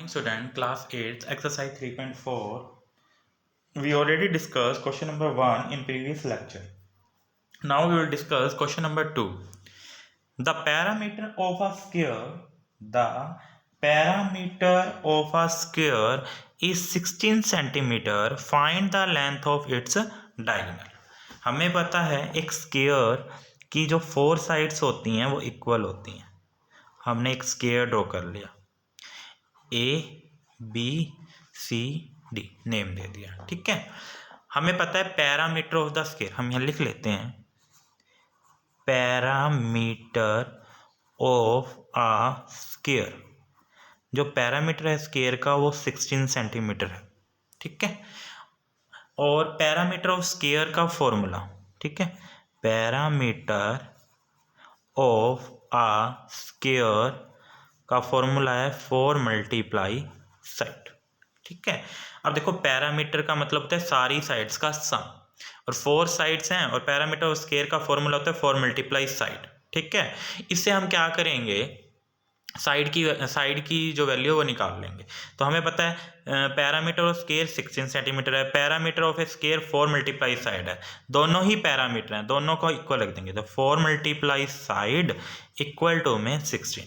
Student, class 8, exercise 3.4. We already discussed question number 1 in previous lecture. Now we will discuss question number 2. The parameter of a square is 16 centimeter. Find the length of its diagonal. हमें पता है एक square की जो 4 sides होती हैं वो equal होती हैं. हमने एक स्क्वायर ड्रॉ कर लिया, ABCD नेम दे दिया. ठीक है, हमें पता है पैरामीटर ऑफ द स्क्वायर. हम यहाँ लिख लेते हैं पैरामीटर ऑफ अ स्क्वायर. जो पैरामीटर है स्क्वायर का वो 16 सेंटीमीटर है. ठीक है, और पैरामीटर ऑफ स्क्वायर का फॉर्मूला, ठीक है, पैरामीटर ऑफ अ स्क्वायर का फॉर्मूला है 4 मल्टीप्लाई साइड. ठीक है, अब देखो पैरामीटर का मतलब होता है सारी साइड्स का सम, और 4 साइड्स हैं, और पैरामीटर ऑफ स्क्वायर का फॉर्मूला होता है 4 मल्टीप्लाई साइड. ठीक है, इससे हम क्या करेंगे, साइड की जो वैल्यू वो निकाल लेंगे. तो हमें पता है पैरामीटर ऑफ स्क्वायर 16 सेंटीमीटर है, parameter of square 4 multiply side है. दोनों ही पैरामीटर हैं, दोनों को इक्वल रख देंगे. तो 4 मल्टीप्लाई साइड इक्वल टू में 16,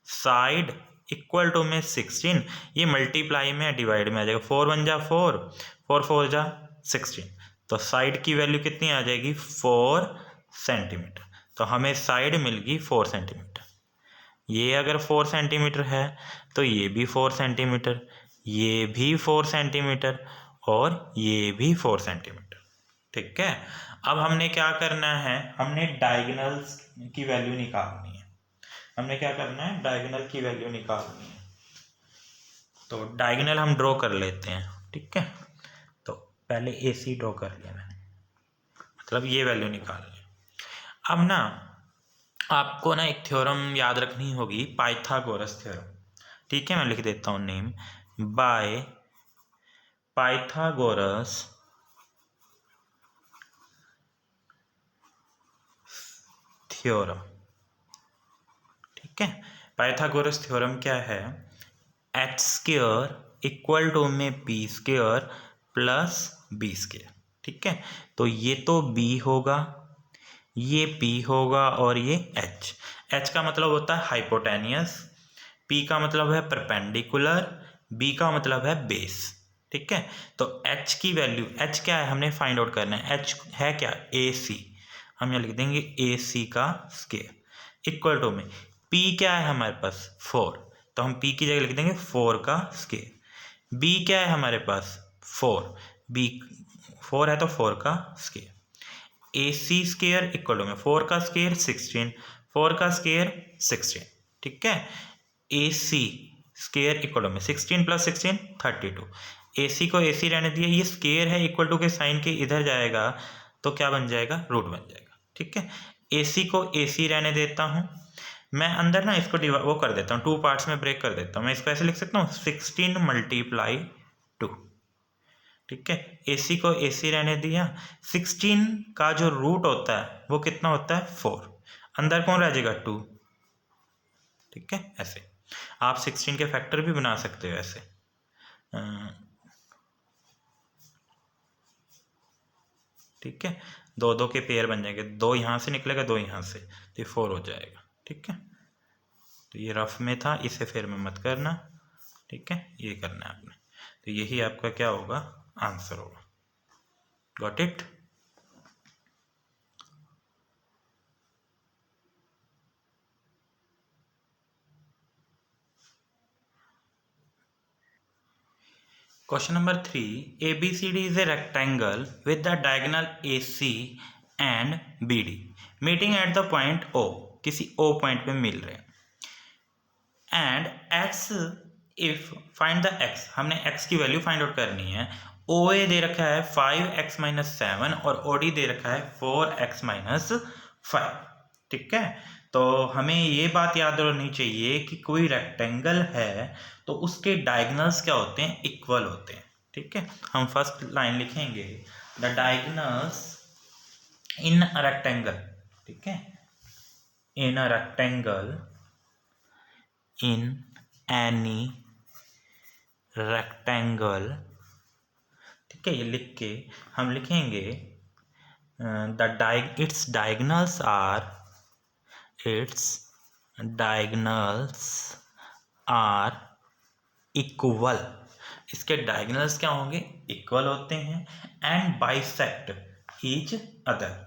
साइड इक्वल टू में 16, ये मल्टीप्लाई में डिवाइड में आ जाएगा. 4 1 जा 4, 4 4 जा 16. तो साइड की वैल्यू कितनी आ जाएगी 4 सेंटीमीटर. तो हमें साइड मिल गई 4 सेंटीमीटर. ये अगर 4 सेंटीमीटर है तो ये भी 4 सेंटीमीटर, ये भी 4 सेंटीमीटर, और ये भी 4 सेंटीमीटर. ठीक है, अब हमने क्या करना है, हमने डायगोनल्स की वैल्यू निकालनी है. हमने क्या करना है, डायगोनल की वैल्यू निकालनी है. तो डायगोनल हम ड्रॉ कर लेते हैं. ठीक है, तो पहले AC ड्रॉ कर लिया मैंने, मतलब ये वैल्यू निकालनी है. अब ना आपको ना एक थ्योरम याद रखनी होगी, पाइथागोरस थ्योरम. ठीक है, मैं लिख देता हूँ नेम, बाय पाइथागोरस थ्योरम. ठीक है, पाइथागोरस थ्योरम क्या है, एच स्क्वायर इक्वल टू में P square plus B square. ठीक है, तो ये तो b होगा, ये P होगा, और ये H. H का मतलब होता है हाइपोटेनियस, P का मतलब है परपेंडिकुलर, B का मतलब है बेस. ठीक है, तो H की वैल्यू, H क्या है हमने फाइंड आउट करना है. H है क्या, AC. हम यहाँ लिख देंगे AC का स्क्वायर इक्वल टू में P क्या है हमारे पास 4, तो हम P की जगह लिख देंगे 4 का स्क्वायर. B क्या है हमारे पास 4, B 4 है तो 4 का square. AC square equal to में 4 का स्क्वायर 16, 4 का स्क्वायर 16. ठीक है, AC स्क्वायर इक्वल टू में 16 प्लस 16 32. AC को AC रहने दिए, ये स्क्वायर है, इक्वल टू के साइन के इधर जाएगा तो क्या बन जाएगा, रूट बन जाएगा. ठीक है, AC को AC रहने देता हूँ मैं. अंदर ना इसको वो कर देता हूँ, 2 पार्ट्स में ब्रेक कर देता हूँ. मैं इसको ऐसे लिख सकता हूँ 16 मल्टीप्लाई 2. ठीक है, AC को AC रहने दिया. 16 का जो रूट होता है वो कितना होता है 4, अंदर कौन रह जाएगा 2. ठीक है, ऐसे आप 16 के फैक्टर भी बना सकते हो ऐसे. ठीक है, 2 2 के पेयर बन जाएंगे, 2 यहाँ से निकलेगा 2 यहाँ से, तो ये 4 हो जाएगा. ठीक है, तो ये रफ में था, इसे फिर में मत करना. ठीक है, ये करना है आपने. तो यही आपका क्या होगा, आंसर होगा. Got it. Question number 3. ABCD is a rectangle with the diagonal AC and BD meeting at the point O. किसी O पॉइंट पे मिल रहे हैं. And X if find the X, हमने X की वैल्यू फाइंड आउट करनी है. OA दे रखा है 5x - 7 और OD दे रखा है 4x - 5. ठीक है, तो हमें ये बात याद रखनी चाहिए कि कोई रेक्टेंगल है तो उसके डायगोनल्स क्या होते हैं, इक्वल होते हैं. ठीक है, हम फर्स्ट लाइन लिखेंगे, the diagonals in a rectangle. ठीक है, in a rectangle in any rectangle, ठीक है, ये लिख के हम लिखेंगे इट्स डायगनल्स आर इक्वल, इसके डायगनल्स क्या होंगे, इक्वल होते हैं, and bisect each other,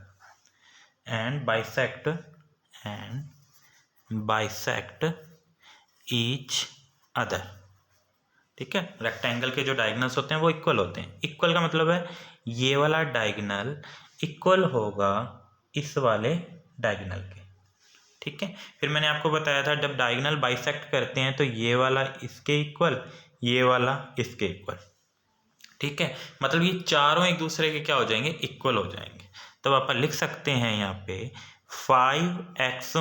each other, ठीक है। रेक्टेंगल के जो डायगनल्स होते हैं वो इक्वल होते हैं। इक्वल का मतलब है ये वाला डायगनल इक्वल होगा इस वाले डायगनल के, ठीक है। फिर मैंने आपको बताया था जब डायगनल बाइसेक्ट करते हैं तो ये वाला इसके इक्वल, ये वाला इसके इक्वल, ठीक है। मतलब ये चारों एक दूसरे के क्या हो जाएंगे, इक्वल हो जाएंगे। तब आप लिख सकते हैं यहाँ पे 5x -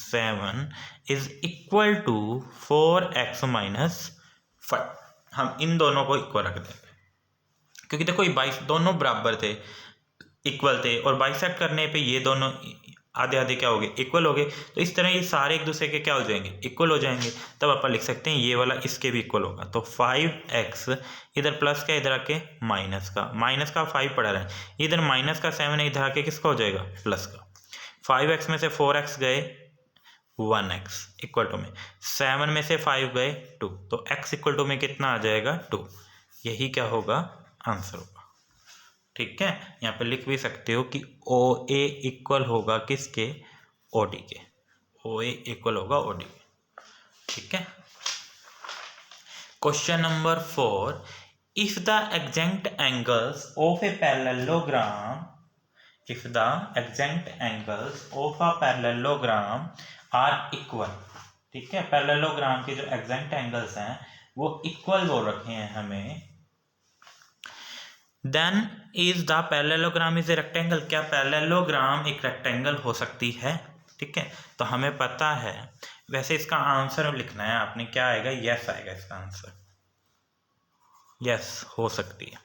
7 is equal to 4x - 5। हम इन दोनों को इक्वल रख देंगे, क्योंकि देखो ये दोनों बराबर थे, इक्वल थे, और बाइसेक्ट करने पे ये दोनों आधे आधे क्या हो गए, इक्वल हो गए। तो इस तरह ये सारे एक दूसरे के क्या हो जाएंगे, इक्वल हो जाएंगे। तब आप लिख सकते हैं ये वाला इसके भी इक्वल होगा। तो 5x इधर प्लस का, इधर आके माइनस का 5 पड़ा रहा है, इधर माइनस का 7 है, इधर आके किसका हो जाएगा, प्लस का। 5x में से 4x गए 1x इक्वल टू में 7 में से 5 गए 2, तो x इक्वल टू में कितना आ जाएगा 2। यही क्या होगा, आंसर होगा, ठीक है। यहाँ पे लिख भी सकते हो कि ओ ए इक्वल होगा किसके, ओडी के, ओ ए इक्वल होगा ओडी के, ठीक है। Question number 4, if the exact angles of a parallelogram are equal, ठीक है। पैरेललोग्राम के जो एग्जैक्ट एंगल्स हैं वो इक्वल बोल रखे हैं हमें, then is the parallelogram is a rectangle, क्या पैरेललोग्राम एक रेक्टेंगल हो सकती है, ठीक है। तो हमें पता है, वैसे इसका आंसर लिखना है आपने, क्या आएगा, यस आएगा इसका आंसर, यस हो सकती है,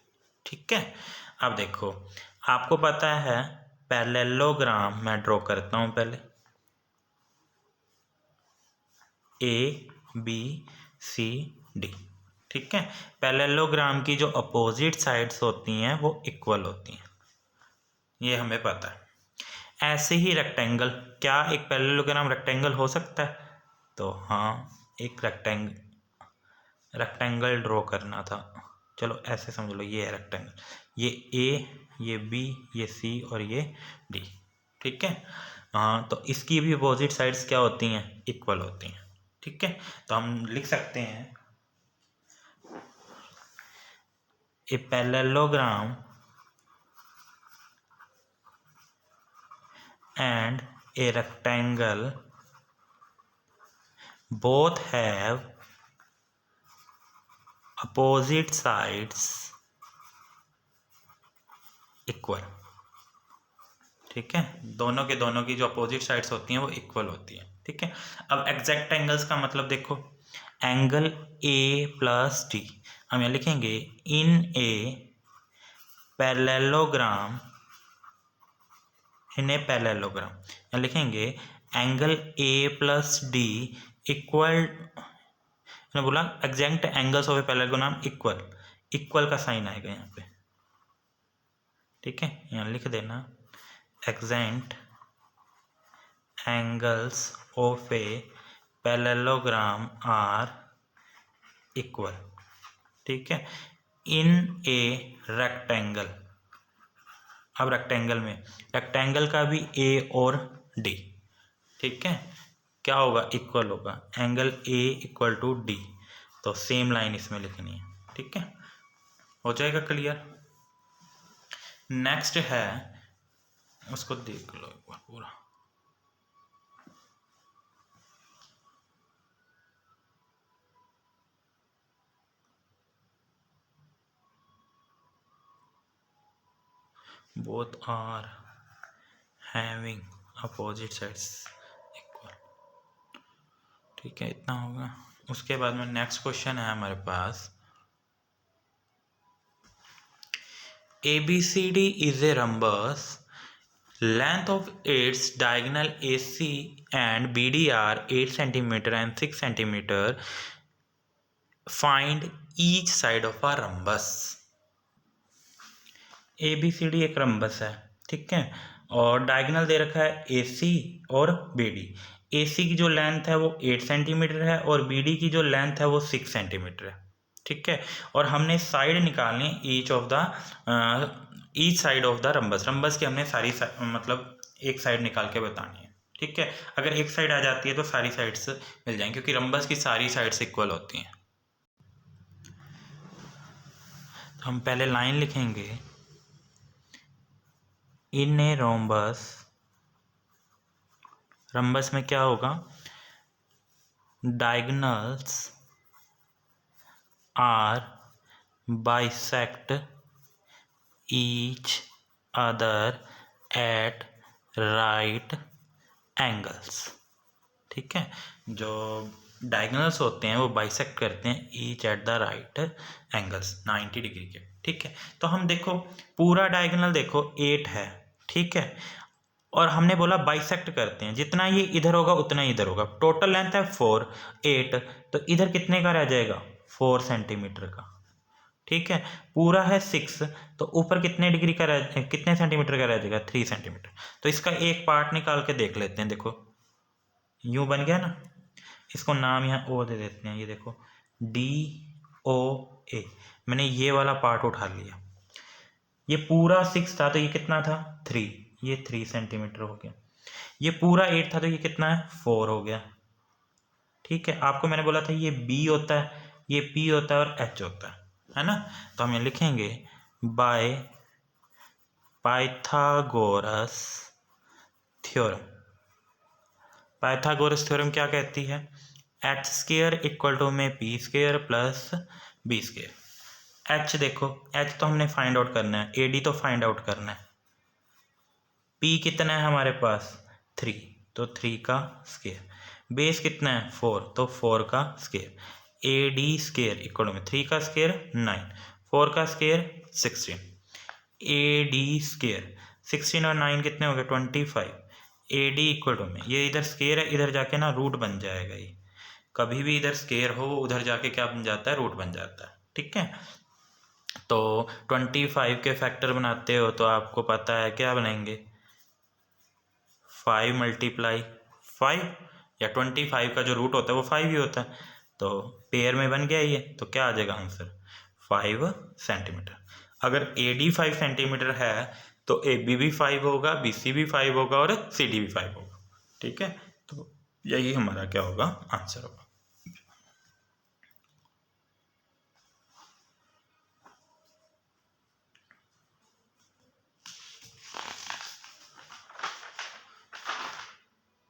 ठीक है। अब देखो आपको पता है पैरेललोग्राम, मैं ड्रॉ करता हूं पहले, ABCD, ठीक है। पैरेललोग्राम की जो अपोजिट साइड्स होती हैं वो इक्वल होती हैं, ये हमें पता है। ऐसे ही रेक्टेंगल, क्या एक पैरेललोग्राम रेक्टेंगल हो सकता है, तो हाँ एक रेक्टेंगल ड्रॉ करना था, चलो ऐसे समझ लो, ये है रेक्टेंगल, ये A, ये B, ये C और ये D, ठीक है। हाँ, तो इसकी भी अपोजिट साइड्स क्या होती हैं, इक्वल होती हैं, ठीक है। तो हम लिख सकते हैं a parallelogram and a rectangle both have opposite sides equal, ठीक है। दोनों की जो अपोजिट साइड्स होती हैं वो इक्वल होती हैं, ठीक है। अब एग्जैक्ट एंगल्स का मतलब देखो, एंगल A + D, हम यहाँ लिखेंगे इन ए पैरेललोग्राम, यहाँ लिखेंगे एंगल A + D इक्वल, मैंने बोला exact angles of a parallelogram equal का साइन आएगा यहाँ पे, ठीक है। यहाँ लिख देना exact angles of a parallelogram are equal, ठीक है, इन ए रेक्टेंगल। अब रेक्टेंगल का भी A और D, ठीक है, क्या होगा, इक्वल होगा, एंगल A = D, तो सेम लाइन इसमें लिखनी है, ठीक है। हो जाएगा क्लियर। नेक्स्ट है, उसको देख लो एक बार पूरा, both are having opposite sides equal, ठीक है, इतना होगा। उसके बाद में नेक्स्ट क्वेश्चन है हमारे पास, ABCD is a rhombus, length of its diagonal AC and BD are 8 cm and 6 cm, find each side of a rhombus. ABCD एक रम्बस है, ठीक है, और डायगोनल दे रखा है AC और BD। AC की जो लेंथ है वो 8 सेंटीमीटर है और BD की जो लेंथ है वो 6 सेंटीमीटर है, ठीक है। और हमने साइड निकालनी each side of the rhombus. Rhombus की हमने सारी मतलब एक साइड निकाल के बतानी है, ठीक है। अगर एक साइड आ जाती है तो सारी साइड्स मिल जाएंगी, क्योंकि रम्बस की सारी साइड्स इक्वल होती हैं। तो हम पहले लाइन लिखेंगे, इन ए रोम्बस, रम्बस में क्या होगा, diagonals are bisect each other at right angles, ठीक है। जो डायगोनल्स होते हैं वो बाइसेक्ट करते हैं each at the right angles 90 degree के, ठीक है। तो हम देखो पूरा डायगोनल देखो 8 है, ठीक है, और हमने बोला बाइसेक्ट करते हैं, जितना ये इधर होगा उतना ही इधर होगा। टोटल लेंथ है 4 8, तो इधर कितने का रह जाएगा 4 सेंटीमीटर का, ठीक है। पूरा है 6, तो ऊपर कितने सेंटीमीटर का रह जाएगा 3 सेंटीमीटर। तो इसका एक पार्ट निकाल के देख लेते हैं। देखो यूं बन गया ना, इसको नाम यहाँ O दे देते हैं। ये देखो DOA, मैंने ये वाला पार्ट उठा लिया। ये पूरा 6 था तो ये कितना था 3, ये 3 सेंटीमीटर हो गया। ये पूरा 8 था तो ये कितना है 4 हो गया, ठीक है। आपको मैंने बोला था ये B होता है, ये P होता है और H होता है ना। तो हम ये लिखेंगे by Pythagoras theorem. Pythagoras theorem क्या कहती है, एच स्क्वायर इक्वल टू में P square plus B square. H देखो, एच तो हमने फाइंड आउट करना है, AD तो फाइंड आउट करना है। पी कितना है हमारे पास 3, तो 3 का स्क्वायर। बेस कितना है 4, तो 4 का स्क्वायर। AD स्क्वायर इक्वल में 3 का स्क्वायर 9, 4 का स्क्वायर 16। AD स्क्वायर 16 और 9 कितने हो गए 25। AD इक्वल टू में ये इधर स्क्वायर है, इधर जाके ना रूट बन जाएगा। ये कभी भी इधर स्क्वायर हो उधर जाके क्या बन जाता है, रूट बन जाता है, ठीक है। तो 25 के फैक्टर बनाते हो तो आपको पता है क्या बनाएंगे, 5 × 5, या 25 का जो रूट होता है वो 5 ही होता है। तो पेयर में बन गया ये, तो क्या आ जाएगा आंसर 5 सेंटीमीटर। अगर AD 5 सेंटीमीटर है तो AB भी 5 होगा, BC भी 5 होगा और CD भी 5 होगा, ठीक है। तो यही हमारा क्या होगा आंसर होगा।